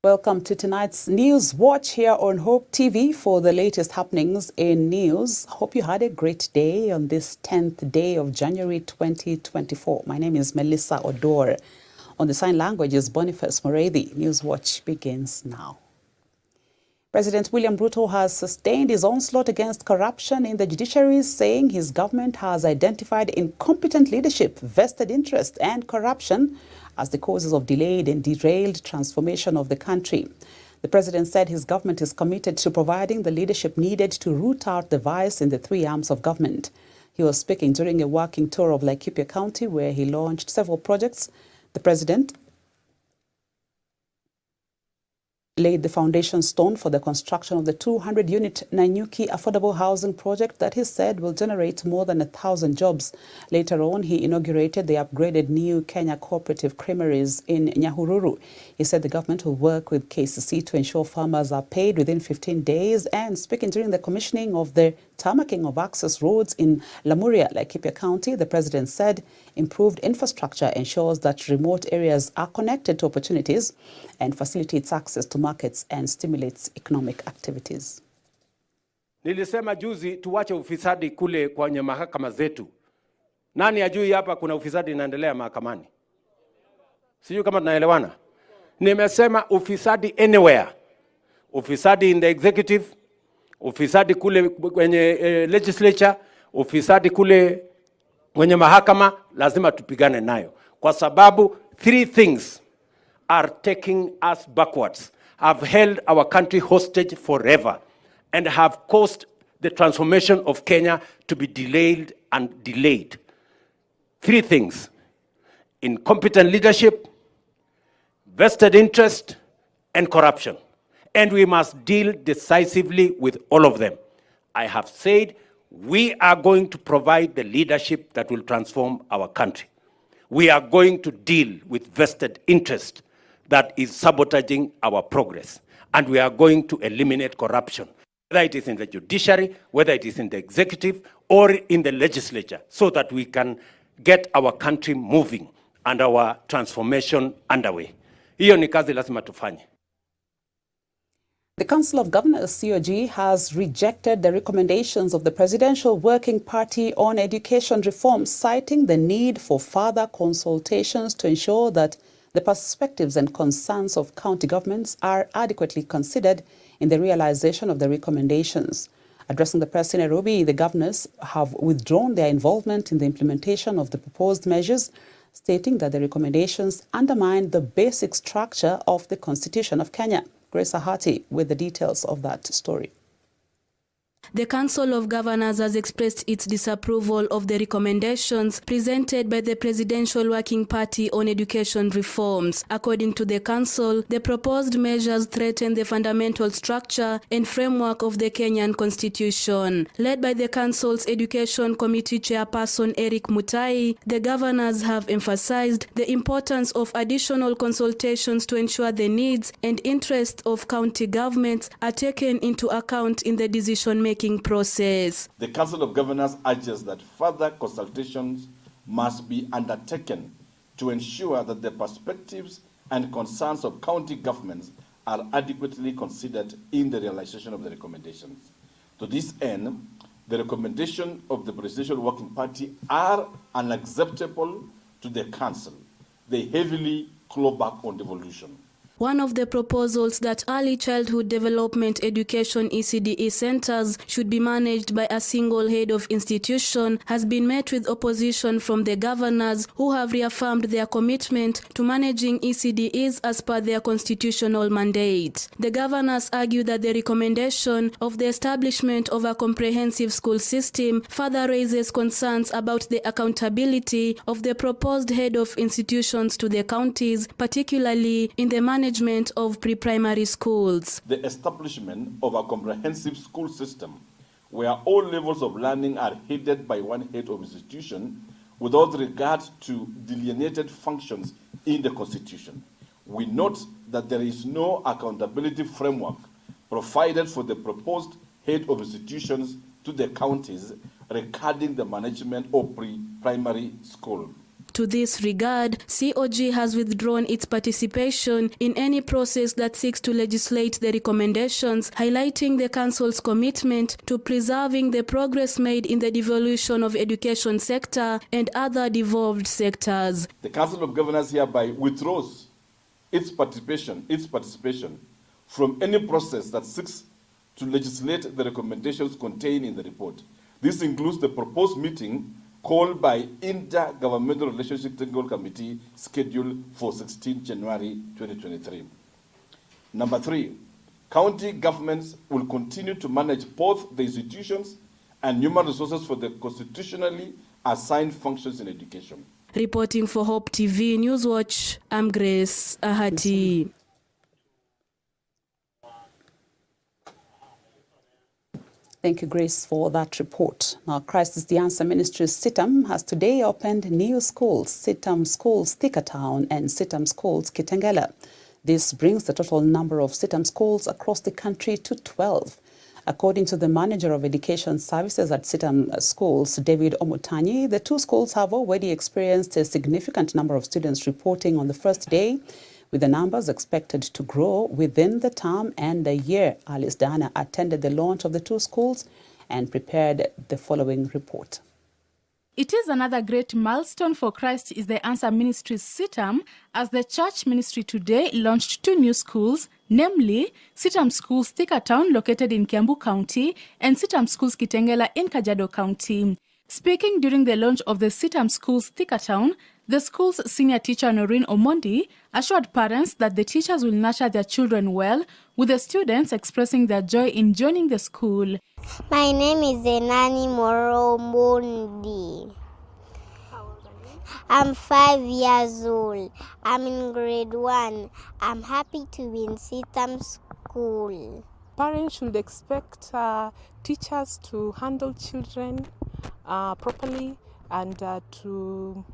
Welcome to tonight's Newswatch here on Hope TV for the latest happenings in news. Hope you had a great day on this 10th day of January 2024. My name is Melissa Oduor. On the sign language is Boniface Morethi. Newswatch begins now. President William Ruto has sustained his onslaught against corruption in the judiciary, saying his government has identified incompetent leadership, vested interest and corruption as the causes of delayed and derailed transformation of the country. The president said his government is committed to providing the leadership needed to root out the vice in the three arms of government. He was speaking during a working tour of Laikipia County, where he launched several projects. The president laid the foundation stone for the construction of the 200-unit Nanyuki affordable housing project that he said will generate more than 1,000 jobs. Later on, he inaugurated the upgraded new Kenya Cooperative Creameries in Nyahururu. He said the government will work with KCC to ensure farmers are paid within 15 days. And speaking during the commissioning of the tarmacking of access roads in Lamuria, Laikipia County, the president said improved infrastructure ensures that remote areas are connected to opportunities and facilitates access to markets and stimulates economic activities. Nilisema juzi tuwache ufisadi kule kwenye mahakama zetu. Nani ajui hapa kuna ufisadi inaendelea mahakamani? Sijui kama tunaelewana. Nimesema ufisadi anywhere. Ufisadi in the executive, ufisadi kule kwenye legislature, ufisadi kule kwenye mahakama, lazima tupigane nayo. Kwa sababu three things are taking us backwards, have held our country hostage forever, and have caused the transformation of Kenya to be delayed and delayed. Three things: incompetent leadership, vested interest, and corruption. And we must deal decisively with all of them. I have said we are going to provide the leadership that will transform our country. We are going to deal with vested interest that is sabotaging our progress. And we are going to eliminate corruption, whether it is in the judiciary, whether it is in the executive, or in the legislature, so that we can get our country moving and our transformation underway. Hiyo ni kazi lazima tufanye. The Council of Governors, COG, has rejected the recommendations of the Presidential Working Party on education reform, citing the need for further consultations to ensure that the perspectives and concerns of county governments are adequately considered in the realization of the recommendations. Addressing the press in Nairobi, the governors have withdrawn their involvement in the implementation of the proposed measures, stating that the recommendations undermine the basic structure of the Constitution of Kenya. Grace Ahati with the details of that story. The Council of Governors has expressed its disapproval of the recommendations presented by the Presidential Working Party on education reforms. According to the Council, the proposed measures threaten the fundamental structure and framework of the Kenyan Constitution. Led by the Council's Education Committee Chairperson Eric Mutai, the governors have emphasized the importance of additional consultations to ensure the needs and interests of county governments are taken into account in the decision-making process. The Council of Governors urges that further consultations must be undertaken to ensure that the perspectives and concerns of county governments are adequately considered in the realization of the recommendations. To this end, the recommendations of the Presidential Working Party are unacceptable to the Council. They heavily claw back on devolution. One of the proposals that early childhood development education ECDE centers should be managed by a single head of institution has been met with opposition from the governors, who have reaffirmed their commitment to managing ECDEs as per their constitutional mandate. The governors argue that the recommendation of the establishment of a comprehensive school system further raises concerns about the accountability of the proposed head of institutions to the counties, particularly in the management of pre-primary schools. The establishment of a comprehensive school system where all levels of learning are headed by one head of institution without regard to delineated functions in the Constitution. We note that there is no accountability framework provided for the proposed head of institutions to the counties regarding the management of pre-primary school. To this regard, COG has withdrawn its participation in any process that seeks to legislate the recommendations, highlighting the Council's commitment to preserving the progress made in the devolution of education sector and other devolved sectors. The Council of Governors hereby withdraws its participation from any process that seeks to legislate the recommendations contained in the report. This includes the proposed meeting called by Intergovernmental Relationship Technical Committee scheduled for 16 January 2023. Number 3, county governments will continue to manage both the institutions and human resources for the constitutionally assigned functions in education. Reporting for Hope TV Newswatch, I'm Grace Ahati. Thank you, Grace, for that report. Now, Christ is the Answer Ministries CITAM has today opened new schools, CITAM Schools Thikatown and CITAM Schools Kitengela. This brings the total number of CITAM schools across the country to 12. According to the Manager of Education Services at CITAM Schools, David Omutanyi, the two schools have already experienced a significant number of students reporting on the first day, with the numbers expected to grow within the term and the year. Alice Dana attended the launch of the two schools and prepared the following report. It is another great milestone for Christ is the Answer Ministries CITAM, as the church ministry today launched two new schools, namely CITAM Schools Thikatown, located in Kiambu County, and CITAM Schools Kitengela in Kajiado County. Speaking during the launch of the CITAM Schools Thikatown, the school's senior teacher Noreen Omondi assured parents that the teachers will nurture their children well, with the students expressing their joy in joining the school. My name is Enani Moromondi. I'm 5 years old. I'm in grade 1. I'm happy to be in CITAM school. Parents should expect teachers to handle children properly and to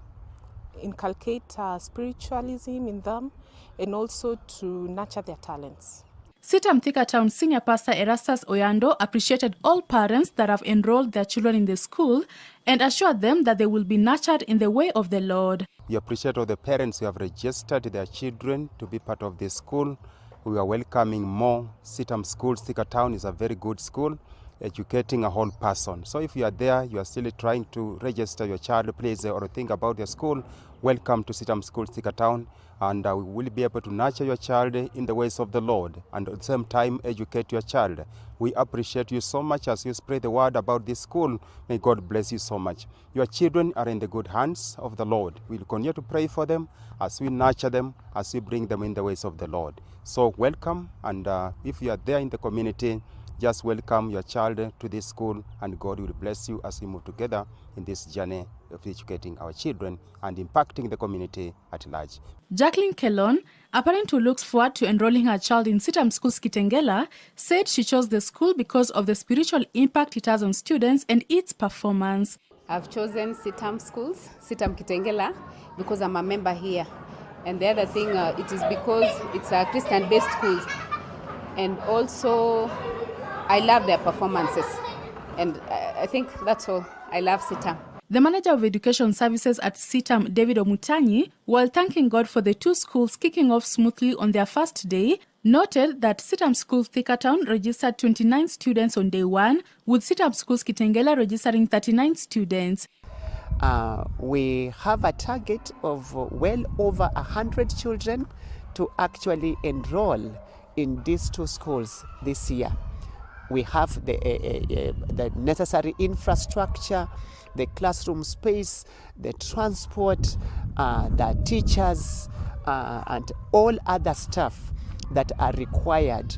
inculcate spiritualism in them, and also to nurture their talents. CITAM Thikatown Senior Pastor Erastus Oyando appreciated all parents that have enrolled their children in the school and assured them that they will be nurtured in the way of the Lord. We appreciate all the parents who have registered their children to be part of this school. We are welcoming more. CITAM Schools Thikatown is a very good school, educating a whole person. So if you are there, you are still trying to register your child, please, or think about your school, welcome to CITAM Schools Thikatown, and we will be able to nurture your child in the ways of the Lord and at the same time educate your child. We appreciate you so much as you spread the word about this school. May God bless you so much. Your children are in the good hands of the Lord. We will continue to pray for them as we nurture them, as we bring them in the ways of the Lord. So welcome, and if you are there in the community, just welcome your child to this school, and God will bless you as we move together in this journey of educating our children and impacting the community at large. Jacqueline Kellon, a parent who looks forward to enrolling her child in CITAM Schools Kitengela, said she chose the school because of the spiritual impact it has on students and its performance. I've chosen CITAM Schools, CITAM Kitengela, because I'm a member here. And the other thing, it is because it's a Christian-based school. And also, I love their performances, and I think that's all. I love CITAM. The Manager of Education Services at CITAM, David Omutanyi, while thanking God for the two schools kicking off smoothly on their first day, noted that CITAM Schools Thikatown registered 29 students on day 1, with CITAM Schools Kitengela registering 39 students. We have a target of well over 100 children to actually enroll in these two schools this year. We have the necessary infrastructure, the classroom space, the transport, the teachers, and all other stuff that are required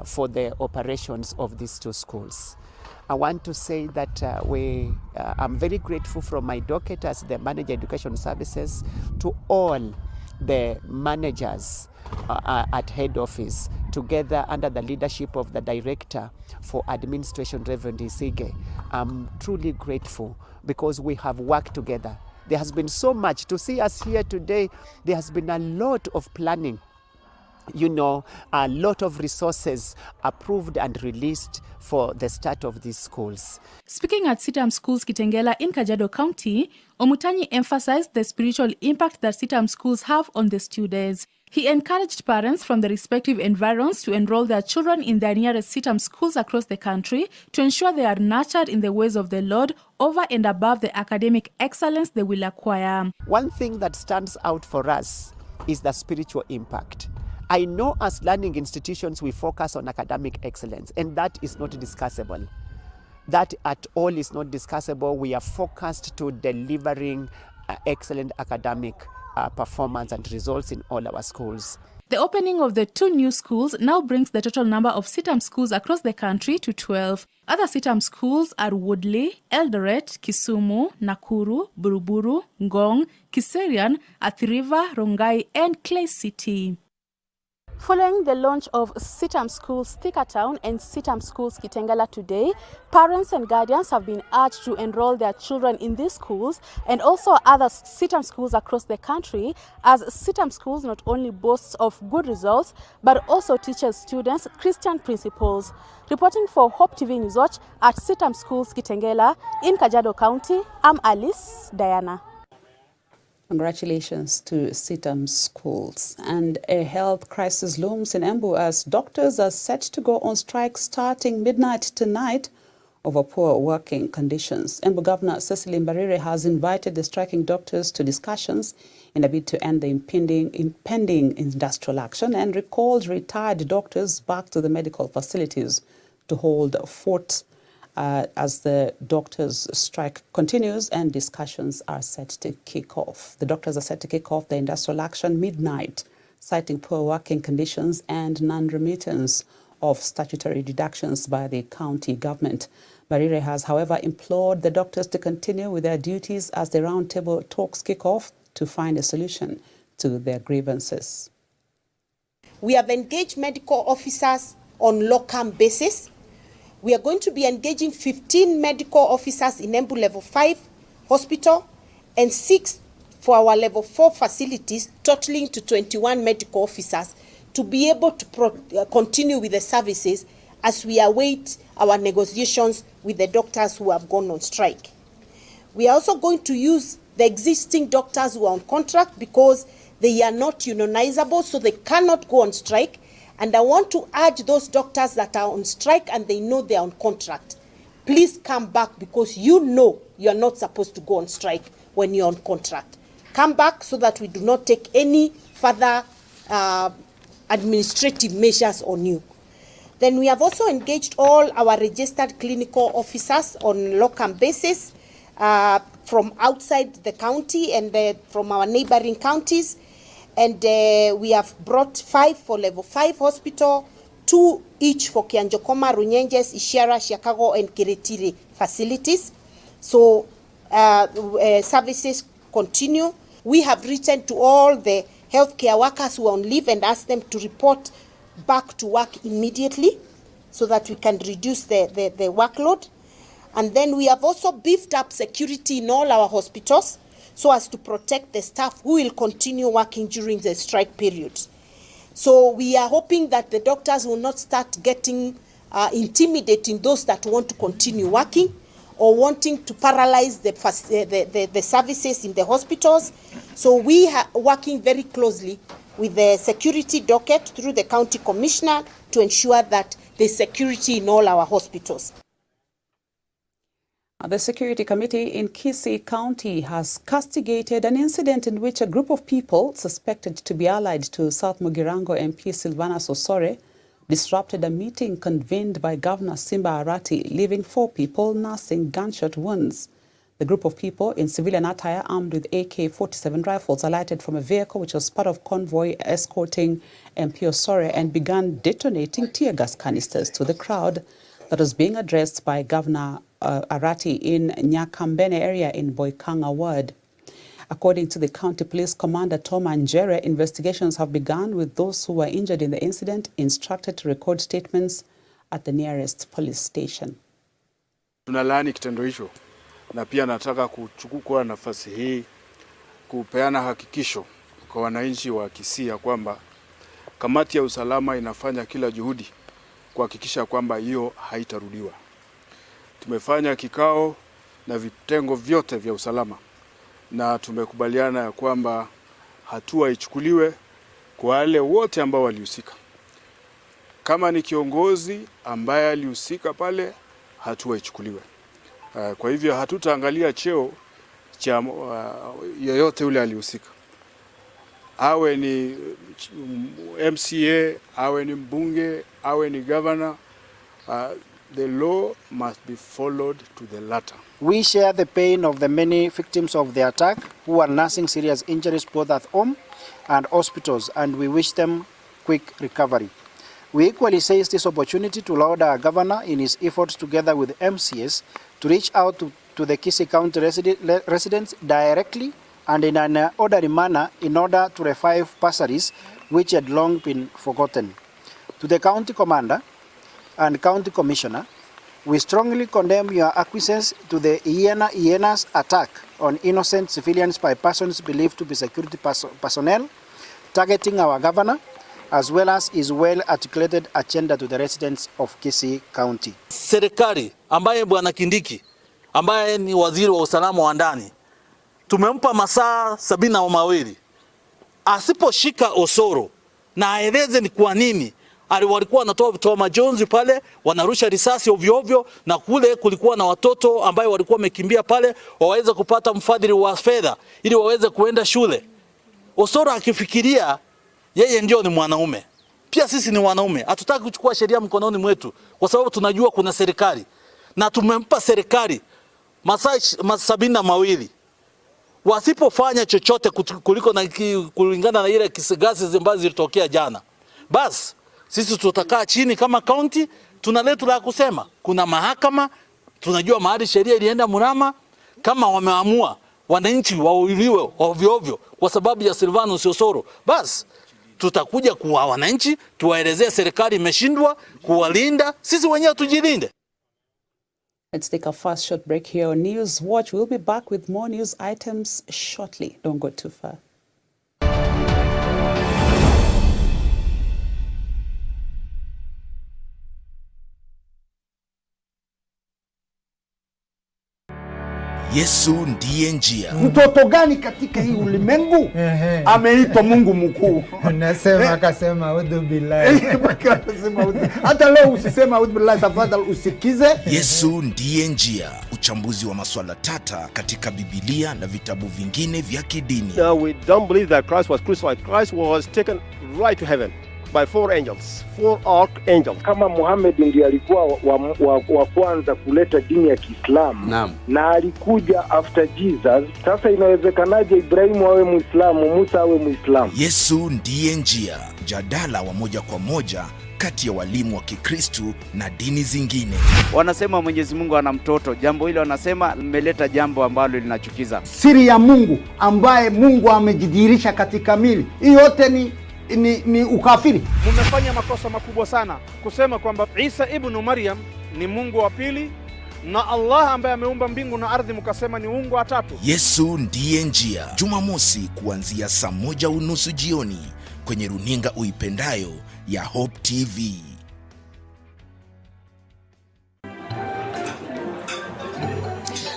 for the operations of these two schools. I want to say that I'm very grateful from my docket as the Manager Education Services to all the managers at head office, together under the leadership of the Director for Administration, Reverend Isige. I'm truly grateful because we have worked together. There has been so much. To see us here today, there has been a lot of planning a lot of resources approved and released for the start of these schools. Speaking at Sitam Schools Kitengela in Kajiado County, Omutanyi emphasized the spiritual impact that Sitam schools have on the students. He encouraged parents from the respective environs to enroll their children in their nearest Sitam schools across the country to ensure they are nurtured in the ways of the Lord over and above the academic excellence they will acquire. One thing that stands out for us is the spiritual impact. I know as learning institutions we focus on academic excellence, and that is not discussable. That at all is not discussable. We are focused to delivering excellent academic performance and results in all our schools. The opening of the 2 new schools now brings the total number of Sitam schools across the country to 12. Other Sitam schools are Woodley, Eldoret, Kisumu, Nakuru, Buruburu, Ngong, Kiserian, Athi River, Rongai, and Clay City. Following the launch of Sitam Schools Thika Town and Sitam Schools Kitengela today, parents and guardians have been urged to enroll their children in these schools and also other Sitam schools across the country, as Sitam Schools not only boasts of good results but also teaches students Christian principles. Reporting for Hope TV Newswatch at Sitam Schools Kitengela in Kajiado County, I'm Alice Diana. Congratulations to Sitam Schools. And a health crisis looms in Embu as doctors are set to go on strike starting midnight tonight over poor working conditions. Embu Governor Cecily Mbarire has invited the striking doctors to discussions in a bid to end the impending industrial action and recalled retired doctors back to the medical facilities to hold fort as the doctors' strike continues and discussions are set to kick off. The doctors are set to kick off the industrial action midnight, citing poor working conditions and non-remittance of statutory deductions by the county government. Barire has, however, implored the doctors to continue with their duties as the roundtable talks kick off to find a solution to their grievances. We have engaged medical officers on locum basis. We are going to be engaging 15 medical officers in Embu Level 5 hospital and 6 for our Level 4 facilities, totaling to 21 medical officers, to be able to continue with the services as we await our negotiations with the doctors who have gone on strike. We are also going to use the existing doctors who are on contract because they are not unionizable, so they cannot go on strike. And I want to urge those doctors that are on strike and they know they are on contract, please come back, because you know you are not supposed to go on strike when you're on contract. Come back so that we do not take any further administrative measures on you. Then we have also engaged all our registered clinical officers on locum basis from outside the county and from our neighboring counties. And we have brought 5 for Level 5 hospital, 2 each for Kianjokoma, Runyenjes, Ishara, Chicago, and Kiritiri facilities. So services continue. We have written to all the healthcare workers who are on leave and asked them to report back to work immediately so that we can reduce the workload. And then we have also beefed up security in all our hospitals so as to protect the staff who will continue working during the strike period. So we are hoping that the doctors will not start getting intimidating those that want to continue working or wanting to paralyze the services in the hospitals. So we are working very closely with the security docket through the county commissioner to ensure that there's security in all our hospitals. The Security Committee in Kisii County has castigated an incident in which a group of people suspected to be allied to South Mugirango MP Silvanus Osore disrupted a meeting convened by Governor Simba Arati, leaving 4 people nursing gunshot wounds. The group of people in civilian attire armed with AK-47 rifles alighted from a vehicle which was part of convoy escorting MP Osore and began detonating tear gas canisters to the crowd that was being addressed by Governor Arati in Nyakambene area in Boikanga ward. According to the County Police Commander Tom Anjere, investigations have begun with those who were injured in the incident instructed to record statements at the nearest police station. Tunalaani kitendo hicho na pia nataka kuchukua nafasi hii kupeana hakikisho kwa wananchi wa Kisii kwamba kamati ya usalama inafanya kila juhudi kuhakikisha kwamba hiyo haitarudiwa. Tumefanya kikao na vitengo vyote vya usalama na tumekubaliana ya kwamba hatua ichukuliwe kwa wale wote ambao walihusika. Kama ni kiongozi ambaye alihusika pale, hatua ichukuliwe. Kwa hivyo hatutaangalia cheo cha yeyote yule alihusika. Awe ni MCA, awe ni mbunge, awe ni governor, the law must be followed to the letter. We share the pain of the many victims of the attack who are nursing serious injuries both at home and hospitals, and we wish them quick recovery. We equally seize this opportunity to laud our governor in his efforts together with MCS to reach out to the Kisii County residents directly and in an orderly manner in order to revive bursaries which had long been forgotten. To the county commander and county commissioner, we strongly condemn your acquiescence to the hyenas attack on innocent civilians by persons believed to be security personnel, targeting our governor, as well as his well-articulated agenda to the residents of Kisii County. Serikali ambaye Bwana Kindiki ambaye ni waziri wa usalama wa ndani tumempa masaa 72 asiposhika Osoro na aeleze ni kwa nini walikuwa wanatoa majonzi pale, wanarusha risasi ovyo ovyo, na kule kulikuwa na watoto ambao walikuwa wamekimbia pale waweze kupata mfadhili wa fedha ili waweze kuenda shule. Osoro akifikiria yeye ndio ni mwanaume, pia sisi ni wanaume, hatutaki kuchukua sheria mkononi mwetu kwa sababu tunajua kuna serikali na tumempa serikali masaa 72. Wasipofanya chochote kuliko na kulingana na ile kisigasi ambazo zilitokea jana, basi sisi tutakaa chini kama county, tunaletu la kusema. Kuna mahakama, tunajua mahali sheria ilienda mrama. Kama wameamua wananchi wauliwe ovyo ovyo kwa sababu ya Silvanus Osoro, basi tutakuja kwa wananchi tuwaelezee serikali imeshindwa kuwalinda, sisi wenyewe tujilinde. Let's take a fast short break here on Newswatch. We'll be back with more news items shortly. Don't go too far. Yesu ndiye njia. Mtoto gani katika hii ulimwengu ameitwa Mungu mkuu? Unasema akasema audhu billahi. Hata leo usisema audhu billahi, tafadhali usikize. Yesu ndiye njia. Uchambuzi wa masuala tata katika Biblia na vitabu vingine vya kidini. We don't believe that Christ was crucified. Christ was taken right to heaven by 4 angels, 4 archangels. Kama Muhammad ndiye alikuwa wa kwanza kuleta dini ya Kiislamu na alikuja after Jesus, sasa inawezekanaje Ibrahimu awe Muislamu, Musa awe Muislamu? Yesu ndiye njia. Jadala wa moja kwa moja kati ya walimu wa Kikristo na dini zingine. Wanasema Mwenyezi Mungu ana mtoto. Jambo hilo wanasema limeleta jambo ambalo linachukiza. Siri ya Mungu ambaye Mungu amejidhihirisha katika mili. Hii yote ni ukafiri. Mumefanya makosa makubwa sana kusema kwamba Isa ibn Maryam ni Mungu wa pili na Allah ambaye ameumba mbingu na ardhi mkasema ni Mungu wa tatu. Yesu ndiye njia. Jumamosi kuanzia saa 1:30 jioni kwenye runinga uipendayo ya Hope TV.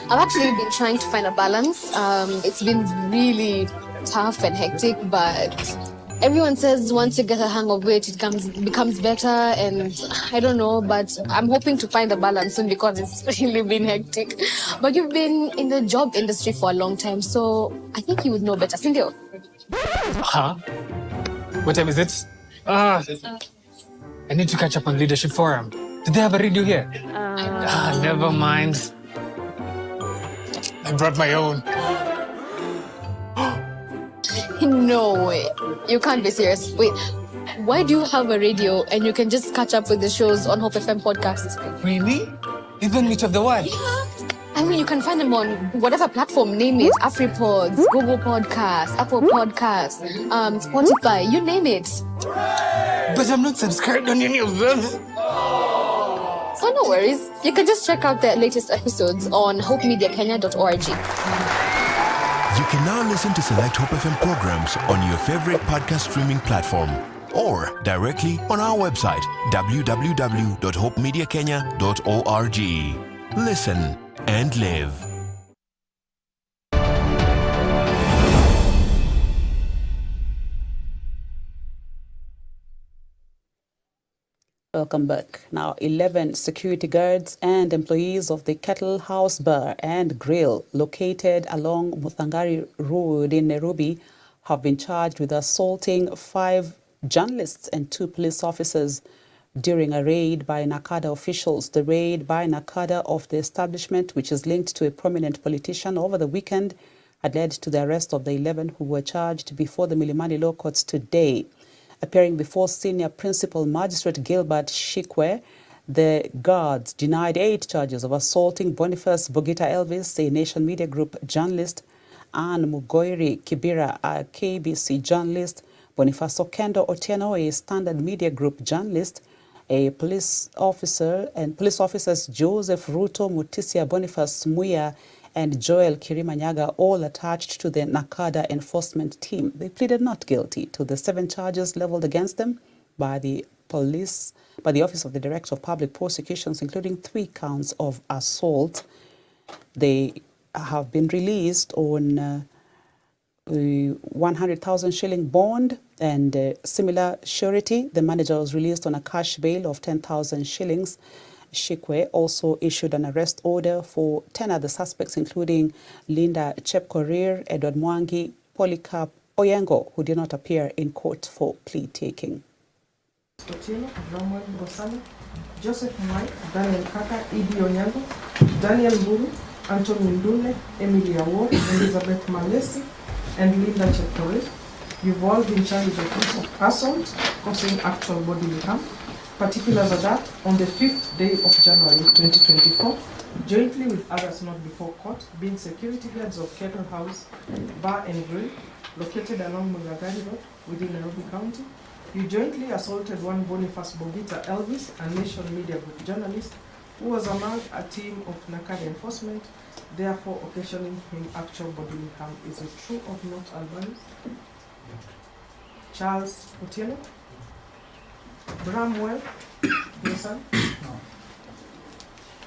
I've actually been trying to find a balance. It's been really tough and hectic, but everyone says once you get a hang of it, it becomes better, and I don't know, but I'm hoping to find a balance soon because it's really been hectic. But you've been in the job industry for a long time, so I think you would know better. Sindio? Huh? What time is it? I need to catch up on Leadership Forum. Do they have a radio here? Never mind. I brought my own. No way. You can't be serious. Wait, why do you have a radio and you can just catch up with the shows on Hope FM podcasts? Really? Even Meet of the One? Yeah. I mean, you can find them on whatever platform, name it. AfriPods, Google Podcasts, Apple Podcasts, Spotify, you name it. But I'm not subscribed on any of them. So no worries. You can just check out the latest episodes on hopemediakenya.org. You can now listen to select Hope FM programs on your favorite podcast streaming platform. or directly on our website www.hopemediakenya.org. Listen and live. Welcome back. Now, 11 security guards and employees of the Kettle House Bar and Grill located along Muthangari Road in Nairobi have been charged with assaulting 5 journalists and 2 police officers during a raid by NACADA officials. The raid by NACADA of the establishment, which is linked to a prominent politician over the weekend, had led to the arrest of the 11 who were charged before the Milimani Law Courts today. Appearing before Senior Principal Magistrate Gilbert Shikwe, the guards denied 8 charges of assaulting Boniface Bogita Elvis, a Nation Media Group journalist, and Mugoiri Kibira, a KBC journalist, Boniface Okendo Otieno, a Standard Media Group journalist, a police officer, and police officers Joseph Ruto, Mutisia Boniface Muya, and Joel Kirimanyaga, all attached to the NACADA enforcement team. They pleaded not guilty to the 7 charges leveled against them by the Office of the Director of Public Prosecutions, including 3 counts of assault. They have been released on 100,000 shilling bond and similar surety. The manager was released on a cash bail of 10,000 shillings. Shikwe also issued an arrest order for 10 other suspects, including Linda Chepkorir, Edward Mwangi, Polycarp Oyengo, who did not appear in court for plea taking. Joseph Mike, Daniel Kaka, Idi Onyango, Daniel Mburu, Anthony Ndune, Emily Oduor, Elizabeth Malesi, and Linda Chepkorir. You've all been charged with the offense of assault causing actual bodily harm. Particulars are that on the 5th day of January 2024, jointly with others not before court, being security guards of Kettle House Bar and Grill, located along Mugagari Road within Nairobi County, you jointly assaulted one Boniface Bogita Elvis, a Nation Media Group journalist, who was among a team of NACADA enforcement, therefore occasioning him actual bodily harm. Is it true or not, Albanese? Charles Otieno? Bramwell, your son? No.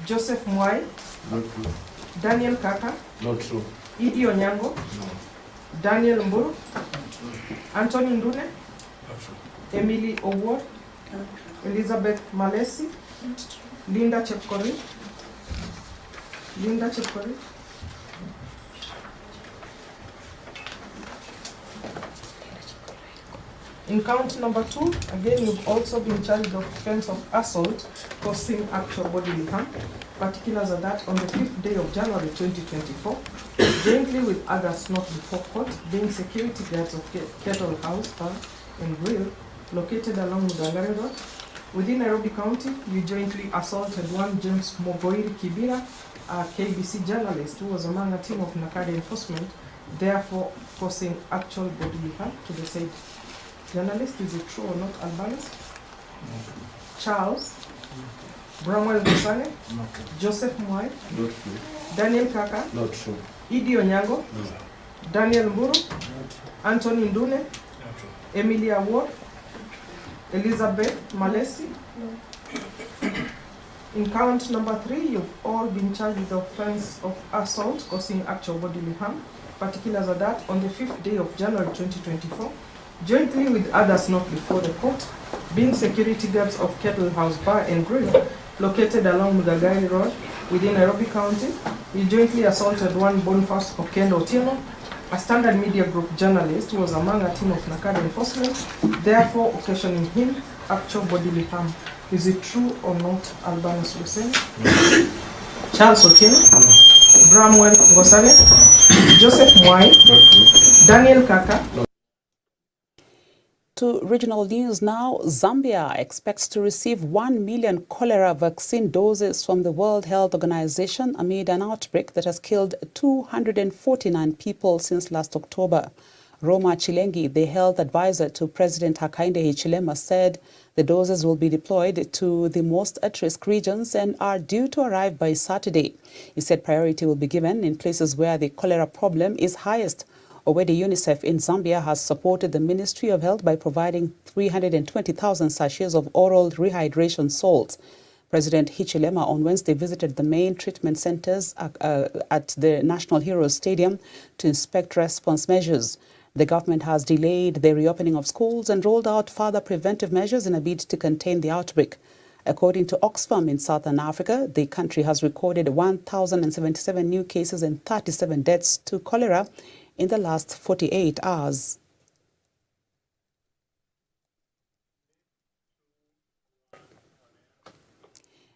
Joseph Mwai? Not true. Daniel Kaka? Not true. Idi Onyango? No. Daniel Mburu? Not true. Anthony Ndune? Not true. Emily Oduor? Elizabeth Malesi? Linda Chepkorir? Linda Chepkorir? In count number 2, again, you've also been charged of offense of assault causing actual bodily harm. Particulars are that on the 5th day of January 2024, jointly with others not before court, being security guards of Kettle House Bar and Grill, located along Mudangari Road, within Nairobi County, you jointly assaulted one James Mogoiri Kibira, a KBC journalist who was among a team of NACADA enforcement, therefore causing actual bodily harm to the said journalist. Is it true or not, Albanese? No. Charles? Bramwell Busane? Not true. Joseph Mwai? Not true. Daniel Kaka? Not true. Idi Onyango? No. Daniel Mburu? Not true. Anthony Ndune? Not true. Emily Oduor? Elizabeth Malesi? No. In count number 3, you've all been charged with the offense of assault causing actual bodily harm. Particulars are that on the 5th day of January 2024, jointly with others not before the court, being security guards of Kettle House Bar and Grill, located along Mudagari Road within Nairobi County, you jointly assaulted one Boniface Okendo Otieno, a Standard Media Group journalist who was among a team of NACADA enforcement, therefore occasioning him actual bodily harm. Is it true or not, Albanese Hussein? Charles Otieno? Bramwell Ngosale? Joseph Mwai? Daniel Kaka? To regional news now, Zambia expects to receive 1 million cholera vaccine doses from the World Health Organization amid an outbreak that has killed 249 people since last October. Roma Chilengi, the health advisor to President Hakainde Hichilema, said the doses will be deployed to the most at-risk regions and are due to arrive by Saturday. He said priority will be given in places where the cholera problem is highest. Already, UNICEF in Zambia has supported the Ministry of Health by providing 320,000 sachets of oral rehydration salts. President Hichilema on Wednesday visited the main treatment centers at the National Heroes Stadium to inspect response measures. The government has delayed the reopening of schools and rolled out further preventive measures in a bid to contain the outbreak. According to Oxfam in Southern Africa, the country has recorded 1,077 new cases and 37 deaths to cholera in the last 48 hours.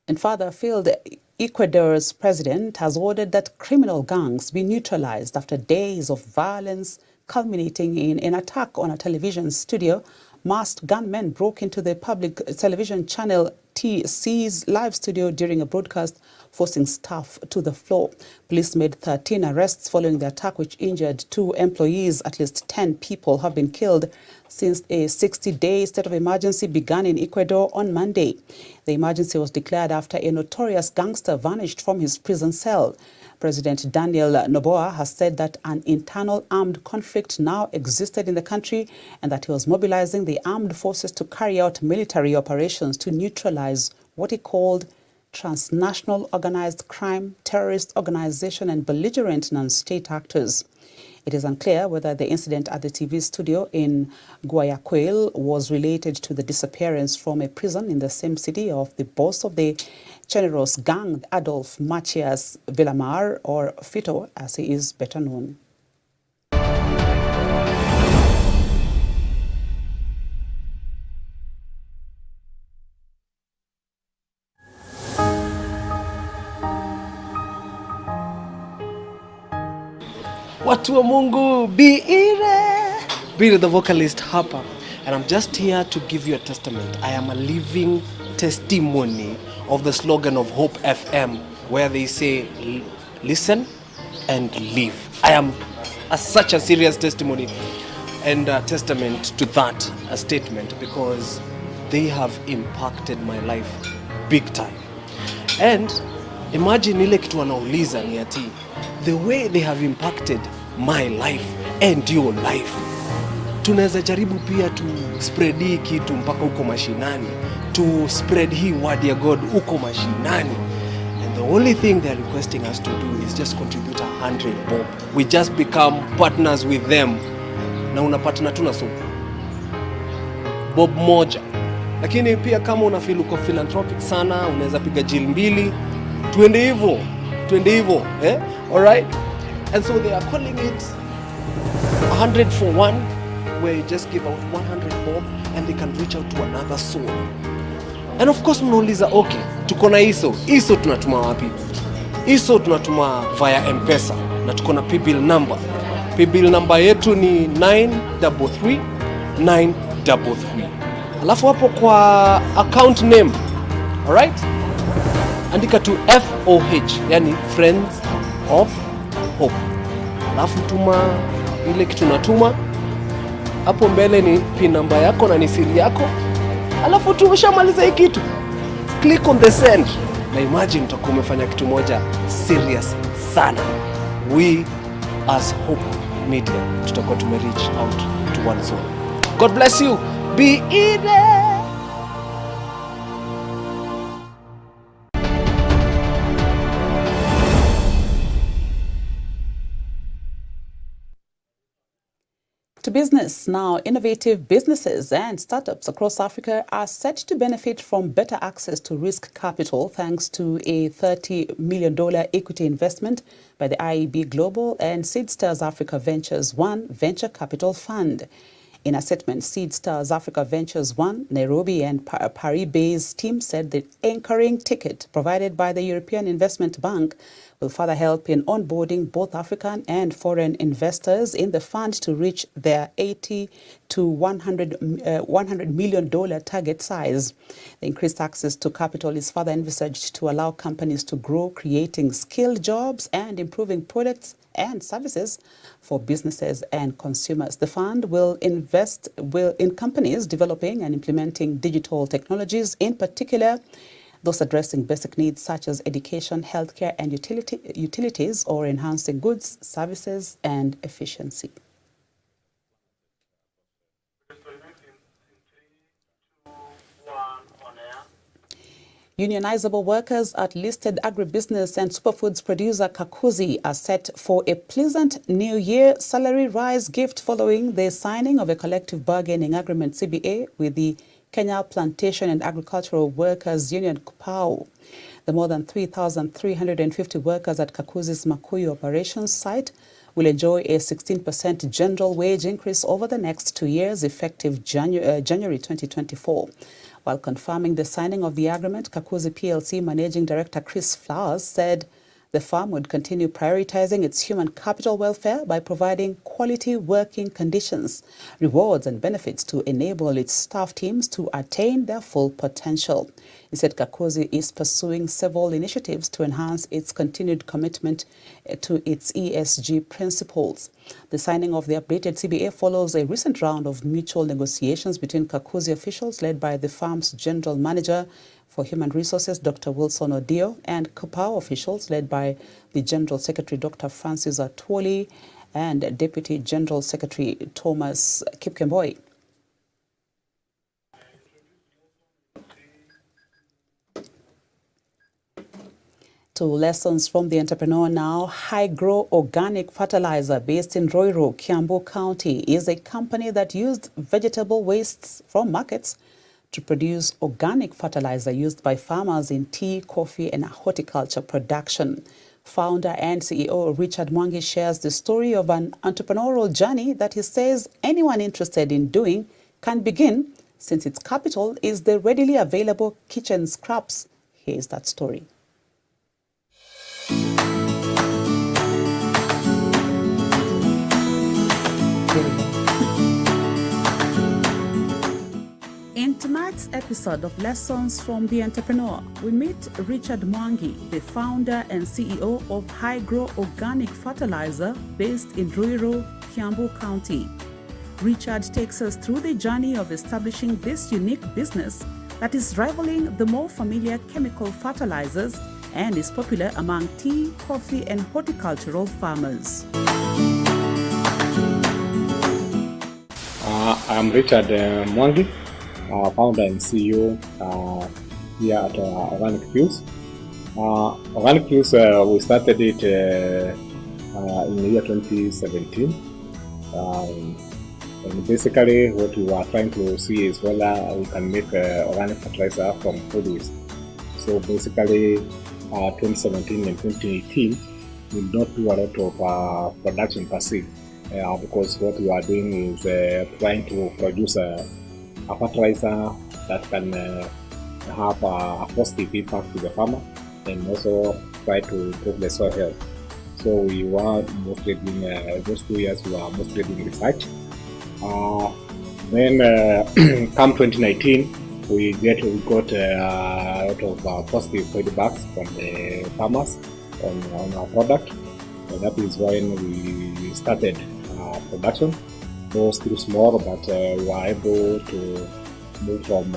And further afield, Ecuador's president has ordered that criminal gangs be neutralized after days of violence culminating in an attack on a television studio. Masked gunmen broke into the public television channel TC's live studio during a broadcast, forcing staff to the floor. Police made 13 arrests following the attack, which injured 2 employees. At least 10 people have been killed since a 60-day state of emergency began in Ecuador on Monday. The emergency was declared after a notorious gangster vanished from his prison cell. President Daniel Noboa has said that an internal armed conflict now existed in the country and that he was mobilizing the armed forces to carry out military operations to neutralize what he called transnational organized crime, terrorist organization, and belligerent non-state actors. It is unclear whether the incident at the TV studio in Guayaquil was related to the disappearance from a prison in the same city of the boss of the generous gang, Adolf Macias Villamar, or Fito, as he is better known. Watu wa Mungu, be the vocalist hapa, and I'm just here to give you a testament. I am a living testimony of the slogan of Hope FM, where they say, listen and live. I am such a serious testimony and a testament to that, a statement, because they have impacted my life big time. And imagine ile kitu wanauliza ni ati, the way they have impacted my life and your life. Tunaweza jaribu pia to spread hii kitu mpaka uko mashinani, to spread hii word ya God uko mashinani. And the only thing they are requesting us to do is just contribute 100 bob. We just become partners with them. Na unapatana tu na so bob moja. Lakini pia kama una feel uko philanthropic sana, unaweza piga jil 2. Twende hivyo, all right? And so they are calling it 100 for 1, where you just give out 100 bob and they can reach out to another soul. And of course mnauliza, okay, tuko na iso tunatuma wapi? Iso tunatuma via M-Pesa na tuko na P-bill number. P-bill number yetu ni 933 Alafu hapo kwa account name, all right? Andika tu FOH, yani Friends of Hope. Alafu tuma ile kitu natuma. Hapo mbele ni pin number yako na ni siri yako. Alafu tu ushamaliza hii kitu, click on the send. Na imagine utakuwa umefanya kitu moja serious sana. We as Hope Media tutakuwa tumereach out to one soul. God bless you. Be in there. To business now, innovative businesses and startups across Africa are set to benefit from better access to risk capital thanks to a $30 million equity investment by the IEB Global and Seedstars Africa Ventures One Venture Capital Fund. In a statement, Seedstars Africa Ventures One, Nairobi and Paris-based team said the anchoring ticket provided by the European Investment Bank will further help in onboarding both African and foreign investors in the fund to reach their $80 to $100 million target size. The increased access to capital is further envisaged to allow companies to grow, creating skilled jobs and improving products and services for businesses and consumers. The fund will invest in companies developing and implementing digital technologies, in particular those addressing basic needs such as education, healthcare, and utilities, or enhancing goods, services, and efficiency. Unionizable workers at listed agribusiness and superfoods producer Kakuzi are set for a pleasant New Year salary rise gift following the signing of a collective bargaining agreement CBA with the Kenya Plantation and Agricultural Workers Union KPAU. The more than 3,350 workers at Kakuzi's Makuyu operations site will enjoy a 16% general wage increase over the next 2 years, effective January 2024. While confirming the signing of the agreement, Kakuzi PLC Managing Director Chris Flowers said the firm would continue prioritizing its human capital welfare by providing quality working conditions, rewards and benefits to enable its staff teams to attain their full potential. He said Kakuzi is pursuing several initiatives to enhance its continued commitment to its ESG principles. The signing of the updated CBA follows a recent round of mutual negotiations between Kakuzi officials led by the firm's General Manager for Human Resources, Dr. Wilson Oduor, and KPAU officials led by the General Secretary, Dr. Francis Atwoli, and Deputy General Secretary Thomas Kipkemboi. To lessons from the entrepreneur now. High-Grow Organic Fertilizer, based in Roiro, Kiambu County, is a company that used vegetable wastes from markets to produce organic fertilizer used by farmers in tea, coffee, and horticulture production. Founder and CEO Richard Mwangi shares the story of an entrepreneurial journey that he says anyone interested in doing can begin, since its capital is the readily available kitchen scraps. Here's that story. In tonight's episode of Lessons from the Entrepreneur, we meet Richard Mwangi, the founder and CEO of High-Grow Organic Fertilizer based in Ruiru, Kiambu County. Richard takes us through the journey of establishing this unique business that is rivaling the more familiar chemical fertilizers and is popular among tea, coffee, and horticultural farmers. I'm Richard Mwangi, founder and CEO here at Organic Fuels. Organic Fuels, we started it in the year 2017. And basically what we were trying to see is whether we can make organic fertilizer from food waste. So basically 2017 and 2018 we did not do a lot of production per se, because what we are doing is trying to produce a fertilizer that can have a positive impact to the farmer and also try to improve the soil health. So we were mostly doing, those 2 years we were mostly doing research. Then come 2019 we got a lot of positive feedbacks from the farmers on our product, and that is when we started production. Though still small, but we were able to move from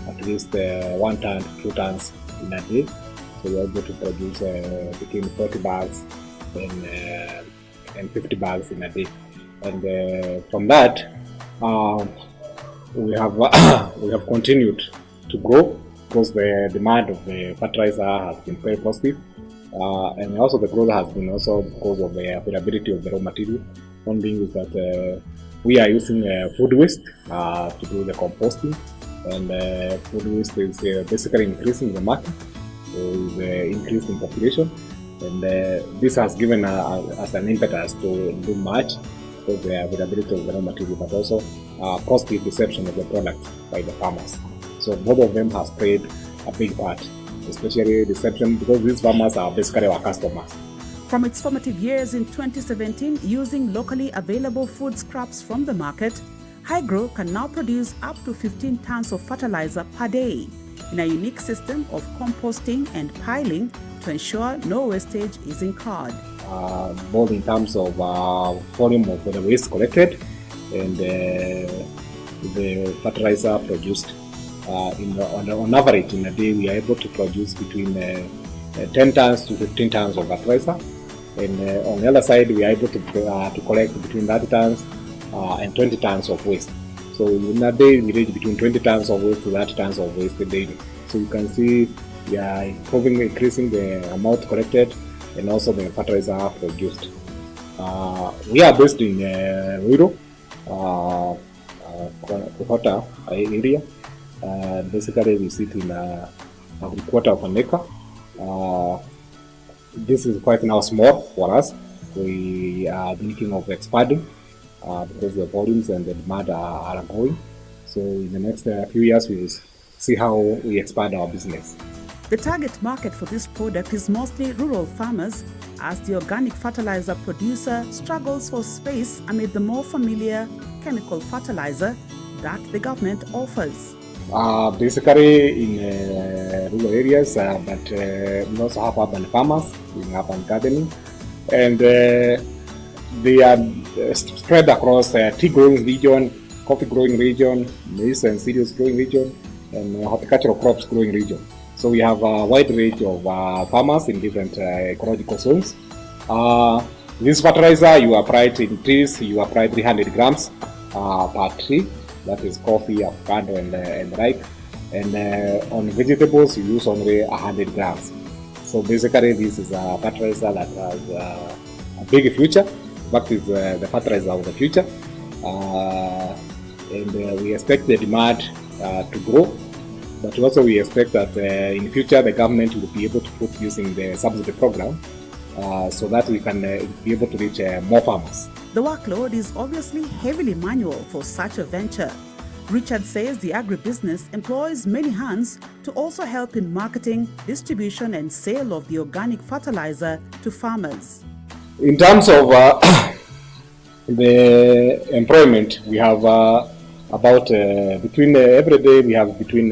at least 1 ton to 2 tons in a day. So we were able to produce between 40 bags and 50 bags in a day. And from that, we have continued to grow because the demand of the fertilizer has been very positive, and also the growth has been also because of the availability of the raw material. One thing is that we are using food waste to do the composting, and food waste is basically increasing in the market with the increase in population, and this has given us an impetus to do much for the availability of the raw material, but also positive reception of the product by the farmers. So both of them has played a big part, especially reception, because these farmers are basically our customers. From its formative years in 2017, using locally available food scraps from the market, High-Grow can now produce up to 15 tons of fertilizer per day in a unique system of composting and piling to ensure no wastage is incurred. Both in terms of volume of the waste collected and the fertilizer produced. On average in a day we are able to produce between 10 tons to 15 tons of fertilizer, and on the other side we are able to collect between 30 tons and 20 tons of waste. So in a day we reach between 20 tons of waste to 30 tons of waste daily. So you can see We are increasing the amount collected and also the fertilizer produced. We are based in Ruiru, Kohota area. Basically, we sit in a quarter of an acre. This is quite now small for us. We are thinking of expanding because the volumes and the demand are growing. So in the next few years, we will see how we expand our business. The target market for this product is mostly rural farmers, as the organic fertilizer producer struggles for space amid the more familiar chemical fertilizer that the government offers. Basically in rural areas, but we also have urban farmers doing urban gardening, and they are spread across tea growing region, coffee growing region, maize and cereals growing region, and horticultural crops growing region. So we have a wide range of farmers in different ecological zones. This fertilizer, you apply it in trees, you apply 300 grams per tree. That is coffee, avocado, and ripe. And on vegetables, you use only 100 grams. So basically, this is a fertilizer that has a big future. In fact, it's the fertilizer of the future. And we expect the demand to grow. But also we expect that in the future, the government will be able to put using the subsidy program so that we can be able to reach more farmers. The workload is obviously heavily manual for such a venture. Richard says the agribusiness employs many hands to also help in marketing, distribution and sale of the organic fertilizer to farmers. In terms of the employment, we have about between every day we have between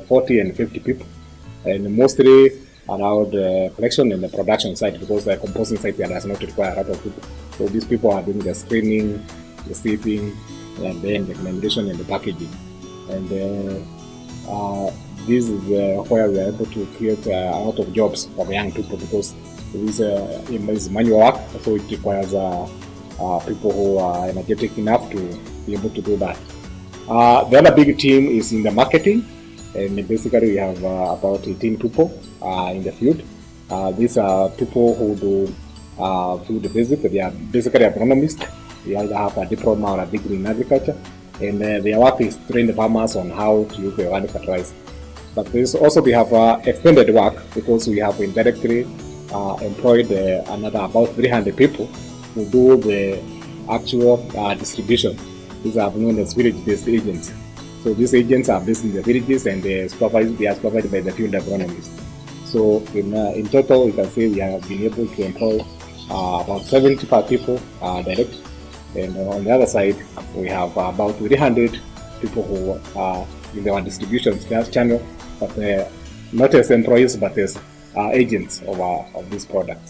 40 and 50 people, and mostly around the collection and the production side, because the composting side does not require a lot of people. So these people are doing the screening, the sieving, and then the granulation and the packaging. And this is where we are able to create a lot of jobs for young people, because this is manual work, so it requires people who are energetic enough to be able to do that. The other big team is in the marketing, and basically we have about 18 people in the field. These are people who do field visit. They are basically agronomists. They either have a diploma or a degree in agriculture, and their work is to train the farmers on how to use the organic fertilizer. But we have extended work, because we have indirectly employed another about 300 people who do the actual distribution. These are known as village-based agents. So these agents are based in the villages, and they are supervised by the field agronomists. So in total, we can say we have been able to employ about 75 people direct. And on the other side, we have about 300 people who are in our distribution channel, but not as employees, but as agents of this product.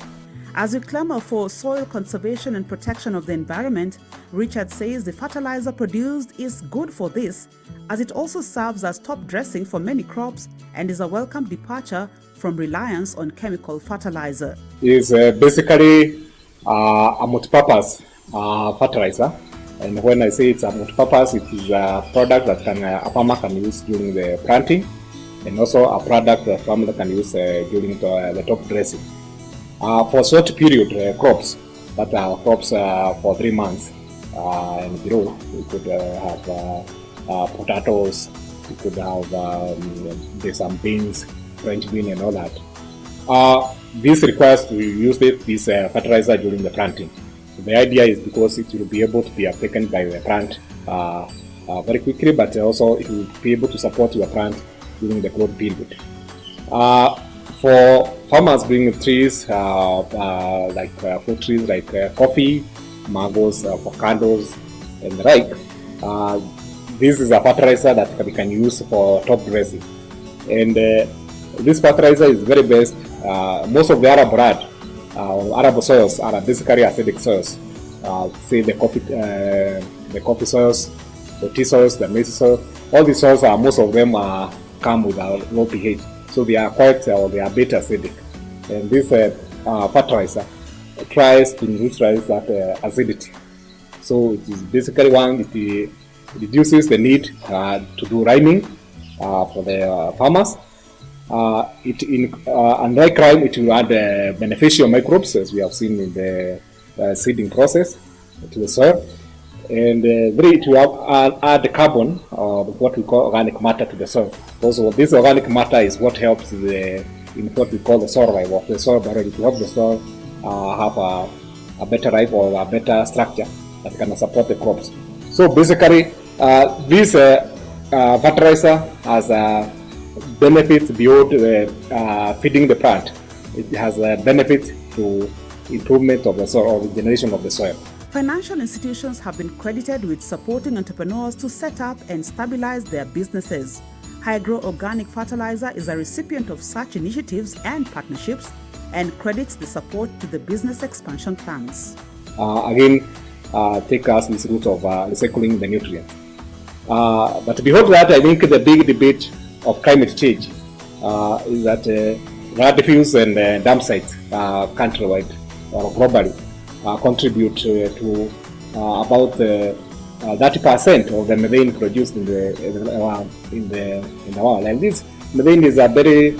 As we clamor for soil conservation and protection of the environment, Richard says the fertilizer produced is good for this, as it also serves as top dressing for many crops and is a welcome departure from reliance on chemical fertilizer. It is basically a multi-purpose fertilizer, and when I say it's a multi-purpose, it is a product that a farmer can use during the planting, and also a product that a farmer can use during the top dressing. For short period crops, that are crops for 3 months and below, we could have potatoes, we could have some beans, French bean and all that. This requires to use this fertilizer during the planting. The idea is because it will be able to be taken by the plant very quickly, but also it will be able to support your plant during the growth period. For farmers bringing trees like fruit trees like coffee, mangoes, avocados, and the like, this is a fertilizer that we can use for top dressing. And this fertilizer is very best. Most of the Arab soils are basically acidic soils. Say the coffee soils, the tea soils, the maize soil. All these soils most of them come with a low pH. So they are they are bit acidic, and this fertilizer tries to neutralize that acidity. So it is basically it reduces the need to do rhyming for the farmers, Unlike rime, it will add beneficial microbes, as we have seen in the seeding process, to the soil. And three, it will add carbon, what we call organic matter, to the soil. Also, this organic matter is what helps in what we call the soil life of the soil biology, to help the soil have a better life or a better structure that can support the crops. So basically, this fertilizer has benefits beyond feeding the plant. It has benefits to improvement of the soil or regeneration of the soil. Financial institutions have been credited with supporting entrepreneurs to set up and stabilize their businesses. Hygro Organic Fertilizer is a recipient of such initiatives and partnerships and credits the support to the business expansion plans. Take us this route of recycling the nutrients. But beyond that, I think the big debate of climate change is that landfills and dump sites countrywide or globally contribute to about 30% of the methane produced in the world. And this methane is a very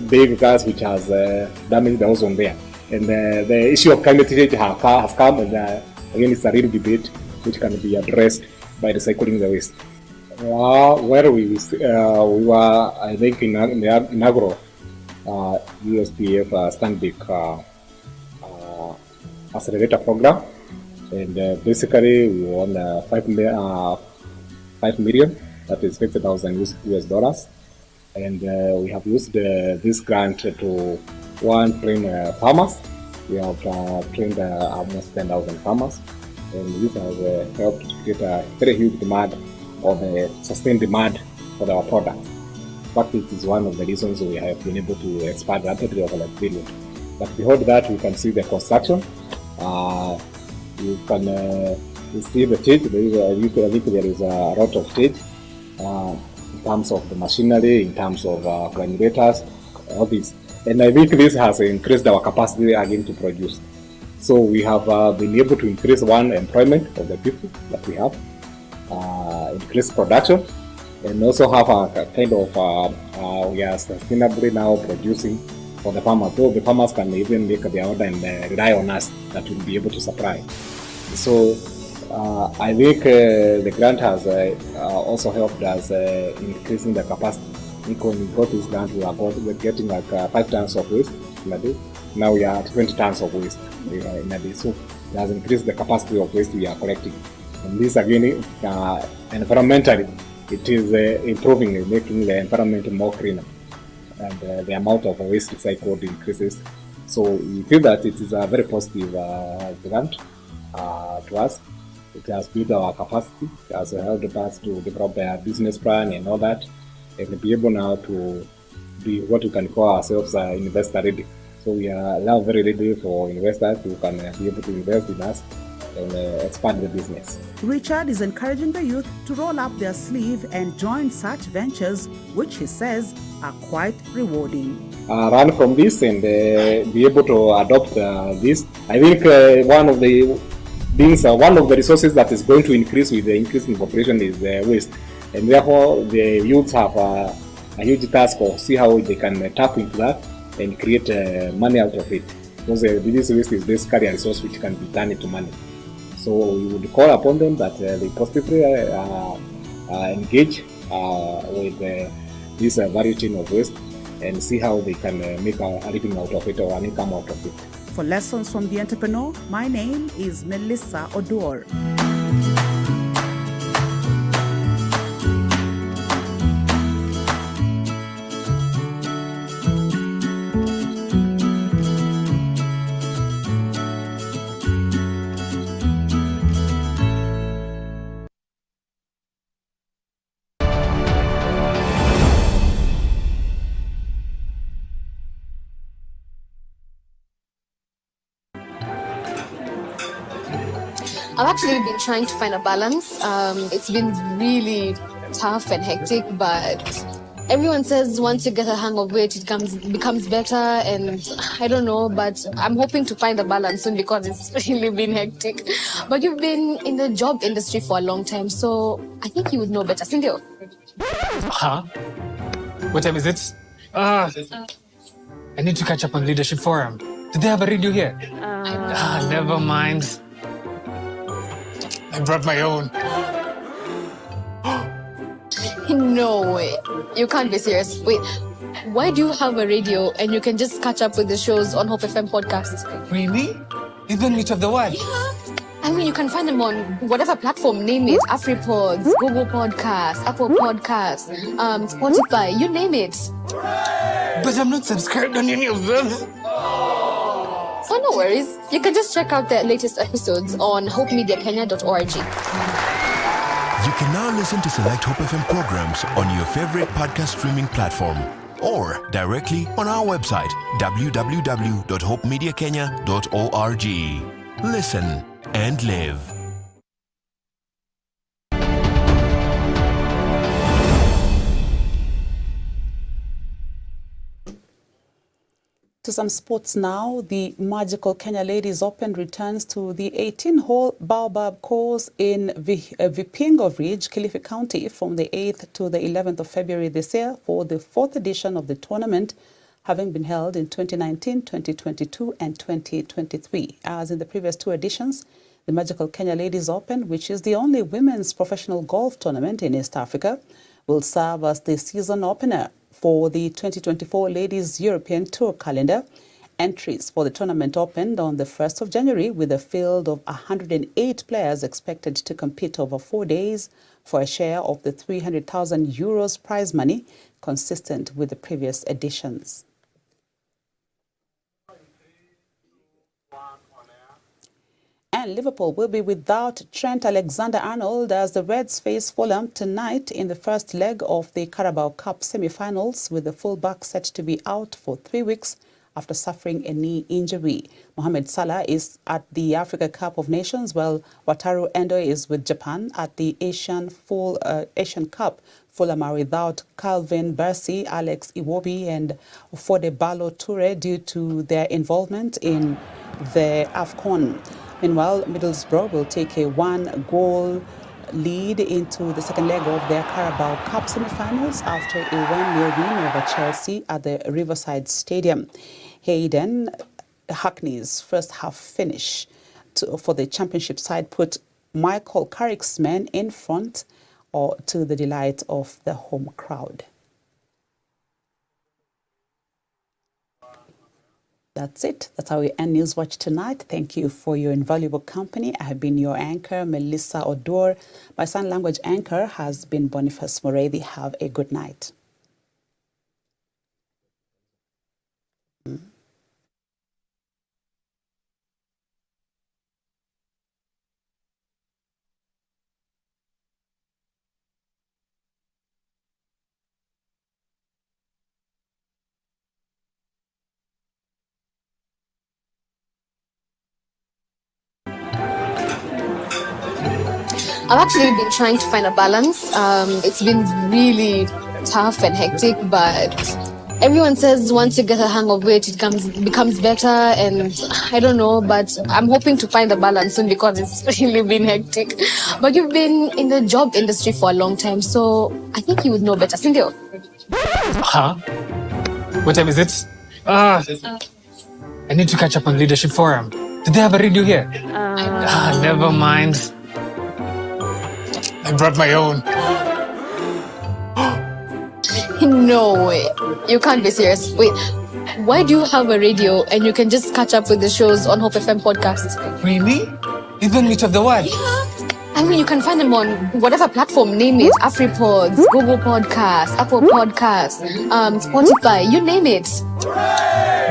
big gas which has damaged the ozone layer. And the issue of climate change has come, and again, it's a real debate which can be addressed by recycling the waste. Where we were, I think, in Agro, USPF Stanbic accelerator program, and basically we won 5 million, that is $50,000 US, and we have used this grant to train farmers. We have trained almost 10,000 farmers, and this has helped create a very huge demand or the sustained demand for our product. In fact, it is one of the reasons we have been able to expand rapidly over the period. But beyond that, we can see the construction. You can see the change. I think there is a lot of change in terms of the machinery, in terms of granulators, all this. And I think this has increased our capacity again to produce. So we have been able to increase employment of the people that we have, increase production, and also have a kind of we are sustainably now producing for the farmers. So the farmers can even make their order and rely on us that will be able to supply. So I think the grant has also helped us increasing the capacity. I think when we got this grant, we're getting like 5 tons of waste in a day. Now we are at 20 tons of waste in a day. So it has increased the capacity of waste we are collecting. And this again, environmentally, it is improving, making the environment more cleaner. And the amount of waste recycled increases. So we feel that it is a very positive grant to us. It has built our capacity, it has helped us to develop a business plan and all that, and be able now to be what we can call ourselves investor ready. So we are now very ready for investors who can be able to invest in us and expand the business. Richard is encouraging the youth to roll up their sleeve and join such ventures, which he says are quite rewarding. Run from this and be able to adopt this. I think one of the resources that is going to increase with the increase in population is waste, and therefore the youths have a huge task of see how they can tap into that and create money out of it. Because this waste is basically a resource which can be turned into money. So we would call upon them that they positively engage with this value chain of waste and see how they can make a living out of it or an income out of it. For Lessons from the Entrepreneur, my name is Melissa Oduor. I've actually been trying to find a balance. It's been really tough and hectic, but everyone says once you get a hang of it, it becomes better, and I don't know, but I'm hoping to find a balance soon because it's really been hectic. But you've been in the job industry for a long time, so I think you would know better. Sindio? Huh? What time is it? I need to catch up on Leadership Forum. Do they have a radio here? Never mind. I brought my own. No way. You can't be serious. Wait, why do you have a radio and you can just catch up with the shows on Hope FM podcasts? Really? Even Meet of the World? I mean, you can find them on whatever platform, name it. AfriPods, Google Podcasts, Apple Podcasts, Spotify, you name it. But I'm not subscribed on any of them. Oh, no worries. You can just check out the latest episodes on hopemediakenya.org. You can now listen to select Hope FM programs on your favorite podcast streaming platform or directly on our website, www.hopemediakenya.org. Listen and live. To some sports now. The magical Kenya Ladies Open returns to the 18-hole Baobab course in Vipingo Ridge, Kilifi County from the 8th to the 11th of February this year for the 4th edition of the tournament, having been held in 2019, 2022 and 2023. As in the previous two editions, the magical Kenya Ladies Open, which is the only women's professional golf tournament in East Africa, will serve as the season opener for the 2024 Ladies European Tour calendar. Entries for the tournament opened on the 1st of January with a field of 108 players expected to compete over 4 days for a share of the 300,000 euros prize money, consistent with the previous editions. And Liverpool will be without Trent Alexander-Arnold as the Reds face Fulham tonight in the first leg of the Carabao Cup semi-finals, with the fullback set to be out for 3 weeks after suffering a knee injury. Mohamed Salah is at the Africa Cup of Nations, while Wataru Endo is with Japan at the Asian Cup. Fulham are without Calvin Bassey, Alex Iwobi and Fode Ballo-Toure due to their involvement in the AFCON. Meanwhile, Middlesbrough will take a 1-goal lead into the second leg of their Carabao Cup semi-finals after a 1-0 win over Chelsea at the Riverside Stadium. Hayden Hackney's first half finish for the championship side put Michael Carrick's men in front, to the delight of the home crowd. That's it. That's how we end Newswatch tonight. Thank you for your invaluable company. I have been your anchor, Melissa Oduor. My sign language anchor has been Boniface Moredi. Have a good night. I've actually been trying to find a balance. It's been really tough and hectic, but everyone says once you get a hang of it, it becomes better, and I don't know, but I'm hoping to find a balance soon because it's really been hectic. But you've been in the job industry for a long time, so I think you would know better. Cindy? Huh? What time is it? I need to catch up on Leadership Forum. Do they have a radio here? Never mind. I brought my own. No way. You can't be serious. Wait, why do you have a radio and you can just catch up with the shows on Hope FM podcasts? Really? Even Meet of the World? I mean, you can find them on whatever platform, name it. AfriPods, Google Podcasts, Apple Podcasts, Spotify, you name it.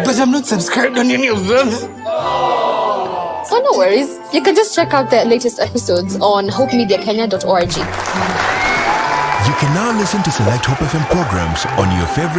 But I'm not subscribed on any of them. Oh, no worries. You can just check out the latest episodes on hopemediakenya.org. You can now listen to select Hope FM programs on your favorite